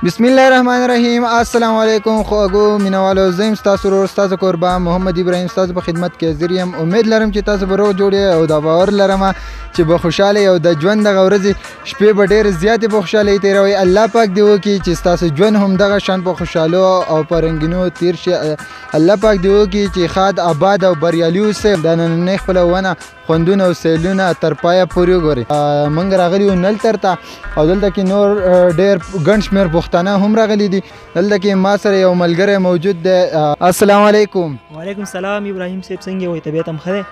بسم الله الرحمن الرحیم. السلام علیکم خوږو مینوالو، زه یم ستاسو ورور ستاسو قربان محمد ابراهیم، ستاسو په خدمت کې حاضر یم. امید لرم چې تاسو به روغ جوړ یې او دا باور لرم چې به خوشحاله او د ژوند دغه ورځې شپې به ډېرې زیاتې په خوشحالۍ تېروئ. الله پاک دې وکړي چې ستاسو ژوند هم دغه شان په خوشحالو او په رنګینو تېر شي. الله پاک دې وکړي چې ښاد آباد او بریالي اوسئ. دا نننۍ خپله ونه خوندونه او سیلونه تر پایه پورې وګورئ. موږ راغلي یو نلتر ته او دلته کې نور ډېر ګڼ شمېر پښتانه هم راغلي دي. دلته کې ما سره یو ملګری موجود دی. السلام علیکم. وعلیکم السلام. ابراهیم صاحب څنګه یې؟ طبیعت هم ښه دی؟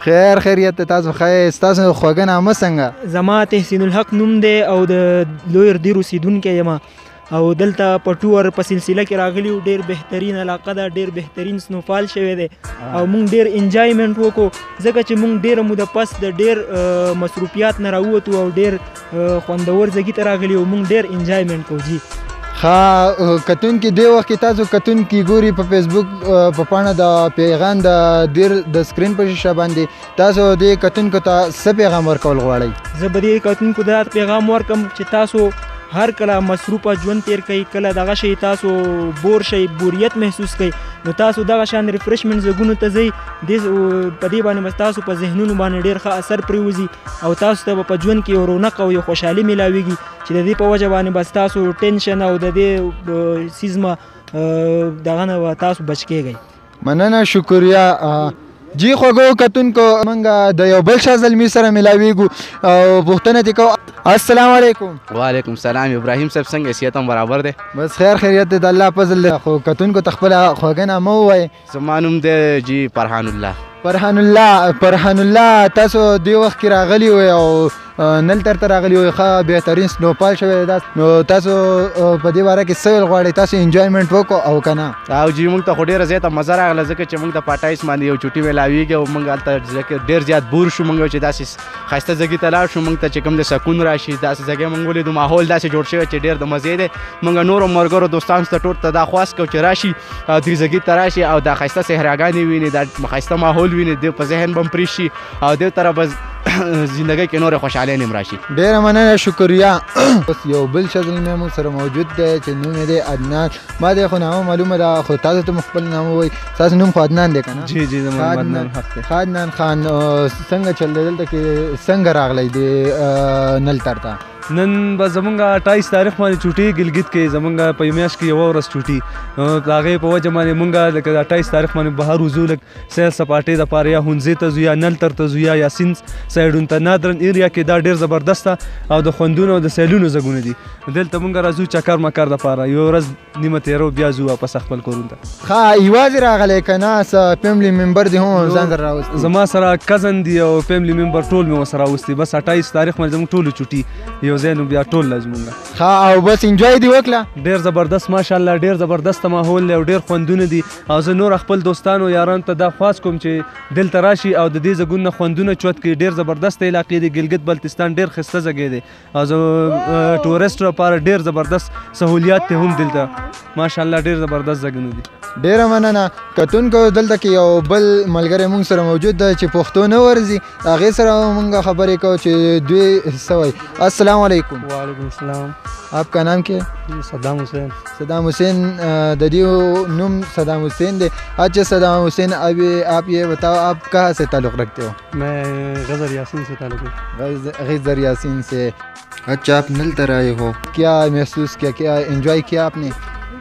خیر خیریت تاسو ښه؟ ستاسو خوږه نامه څنګه؟ زما تحسین الحق نوم دی او د لوی ردیر اوسېدونکی یم او دلته په ټور په سلسله کې راغلي یو. ډېر بهترین علاقه ده، ډېر بهترین سنوفال شوی دی او موږ ډېر انجایمنټ وکړو ځکه چې موږ ډېره موده پس د ډېر مصروفیات نه راووتو او ډېر خوندور ځګي ته راغلي او موږ ډېر انجایمنټ کوو. جی ښه کتونکي دې وخت کې تاسو کتونکي ګوري په فیسبوک په پاڼه د پیغام د دیر د سکرین په شیشه باندې، تاسو دې کتونکو ته څه پیغام ورکول غواړئ؟ زه به دې کتونکو دا پیغام ورکړم چې تاسو هر کله مصروفه ژوند تیر کوي، کله دغه شی تاسو بور شئ، بوریت محسوس کوئ، نو تاسو دغه شان ریفریشمنټ ځایونو ته ځئ. په دې باندې تاسو په ذهنونو باندې ډېر ښه اثر پرېوځي او تاسو ته به په ژوند کې یو رونق او یو خوشحالي میلاویږي چې د دې په وجه باندې بس تاسو ټینشن او د دې څیز نه دغه نه تاسو بچ کېږئ. مننه، شکریہ. جی خوږو کتونکو، موږ د یو بل شاه زلمي سره میلاویږو او پوښتنه دې کوو. السلام علیکم. وعلیکم السلام. ابراهیم صاحب څنګه؟ صحت هم برابر دی؟ بس خیر خیریت دی، د الله فضل دی. خو کتونکو ته خپله خوږه نامه ووایئ. زما نوم دی جی فرحان الله. فرحان الله، تاسو دې وخت کې راغلي وئ او نلتر ته راغلي وئ، ښه بهترین سنوفال شوی دی. نو تاسو په دې باره کې څه ویل غواړئ؟ تاسو انجوایمنټ وکړو او که نه؟ او جی موږ ته خو ډېره زیاته مزه راغله ځکه چې موږ ته په 28 باندې یو چوټي میلاویږي او موږ هلته ډېر زیات بور شو. موږ چې داسې ښایسته ځګي ته لاړ شو، موږ ته چې کوم د سکون راشي داسې ځګی موږ ولیدو. ماحول داسې جوړ شوی چې ډېر د مزې دی. موږ نورو ملګرو دوستانو ته ټول ته دا خواست کوو چې راشي دې ځګي ته راشي او دا ښایسته صحراګانې ویني، دا ښایسته ماحول ویني، د په ذهن به هم پرې شي او دې طرف به زندګۍ کې نورې خوشحالۍ هم راشي. ډېره مننه، شکریہ. اوس یو بل ښه زلمی موږ سره موجود دی چې نوم یې دی عدنان. ما دې خو نامه معلومه ده خو تاسو ته مو خپل نامه ووایئ. ستاسو نوم خو عدنان دی که نه؟ جی جی زما عدنان حق دی. عدنان خان، څنګه چل دی دلته کې؟ څنګه راغلی دی نلتر ته؟ نن به زمونږ 28 تاریخ باندې چوټي گلگت کې زمونږ په میاشت کې یوه ورځ چوټي، د هغې په وجه باندې مونږ لکه د 28 تاریخ باندې بهر وځو، لږ سیر سپاټۍ دپاره یا هونځې ته ځو یا نلتر ته ځو یا یاسین سایډونو ته. نادرن ایریا کې دا ډېر زبردسته او د خوندونو او د سیلونو ځایونه دي. دلته مونږ راځو چکر مکر دپاره، یوه ورځ نیمه تېرو بیا ځو واپس خپل کورونو ته. ښه، یوازې راغلی که نه څه فیملی ممبر دي هم ځان سره راوستي؟ زما سره کزن دي او فیملی ممبر ټول مې ورسره راوستي. بس 28 تاریخ باندې زموږ ټولو چوټي یو ځای نو بیا ټول ښه او بس انجوای دې وکړه؟ ډېر زبردست ماشاءالله، ډېر زبردسته ماحول دی او ډېر خوندونه دي. او زه نور خپل دوستانو یارانو ته دا خواست کوم چې دلته راشي او د دې ځایونو نه خوندونه چوت کړي. ډېر زبردست علاقې دي، ګلګت بلتستان ډېر ښایسته ځای دی او زه ټورسټ لپاره ډېر زبردست سهولیات ته هم دلته ماشاءالله ډېر زبردست ځایونه دي. ډېره مننه. کتونکو دلته کې یو بل ملګری موږ سره موجود دی چې پښتو نه ورځي، هغې سره موږ خبرې کوو چې دوی څه وایي. السلام علیکم. وعلیکم السلام. آپ کا نام کیا ہے؟ صدام حسین. صدام حسین، ددیو نوم صدام حسین دے. اچھا صدام حسین، ابھی آپ یہ بتاؤ آپ کہاں سے تعلق رکھتے ہو؟ میں غزر یاسین سے تعلق رکھتا ہوں. غزر یاسین سے. اچھا آپ نلتر آئے ہو، کیا محسوس کیا، کیا انجوائے کیا آپ نے؟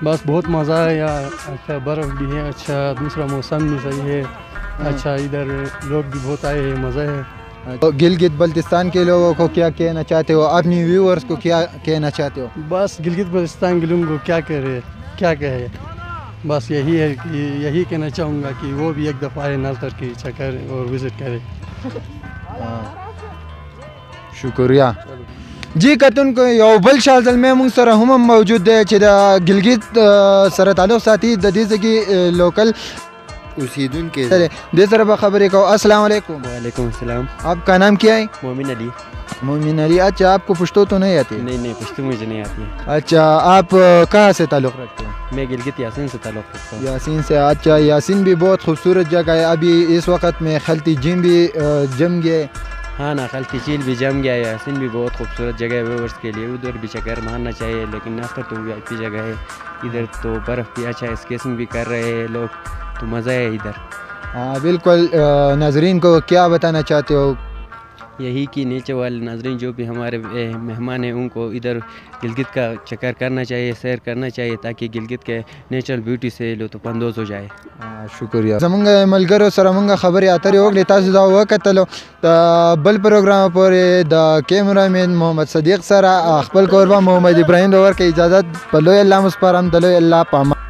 بس بہت مزہ ہے یار، اچھا برف بھی ہے، اچھا دوسرا موسم بھی صحیح ہے، اچھا ادھر لوگ بھی بہت آئے ہیں، مزہ ہے. گلگت بلتستان کے لوگوں کو کیا کہنا چاہتے ہو؟ اپنی ویورز کو کیا کہنا چاہتے ہو؟ بس گلگت بلتستان کے لوگوں کو کیا کہے، بس یہی ہے کہ یہی کہنا چاہوں گا کہ وہ بھی ایک دفعہ آئے نلتر کی چکر اور وزٹ کرے. شکریہ. جی کتونکو یو بل شاه زلمی موږ سره هم موجود دی چې د گلگت سره تعلق ساتي، د دې ځای لوکل اوسیدونکي دې سره به خبرې کوو. السلام علیکم. وعلیکم السلام. آپ کا نام کیا ہے؟ مومن علی. مومن علی. اچھا آپ کو پشتو تو نہیں آتی؟ نہیں پشتو مجھے نہیں آتی ہے. اچھا آپ کہاں سے تعلق رکھتے ہیں؟ میں گلگت یاسین سے تعلق رکھتا ہوں. یاسین سے. اچھا یاسین بھی بہت خوبصورت جگہ ہے. ابھی اس وقت میں خلطی جم بھی جم گئے हाँ नाखलती झील भी जम गया है, यासीन भी बहुत खूबसूरत जगह है व्यूअर्स के लिए, उधर भी चक्कर मारना चाहिए। लेकिन नलतर तो VIP जगह है, इधर तो बर्फ़ भी अच्छा है, स्केटिंग भी कर रहे हैं लोग, तो मज़ा है इधर। हाँ बिल्कुल। नाजरीन को क्या बताना चाहते हो? यही कि नीचे वाले नाजरीन जो भी हमारे मेहमान हैं उनको इधर गिलगित का चक्कर करना चाहिए, सैर करना चाहिए, ताकि गिलगित के नेचुरल ब्यूटी से लुत्फ़अंदोज़ हो जाए। शुक्रिया। زمونږ ملګرو سره مونږ خبرې اترې وکړې، تاسو دا وکتلو. د بل پروګرام پورې د کیمرامین محمد صدیق سره خپل کوربه محمد ابراهیم ورکړي اجازه په لوی الله مسپارم، د لوی الله په امان.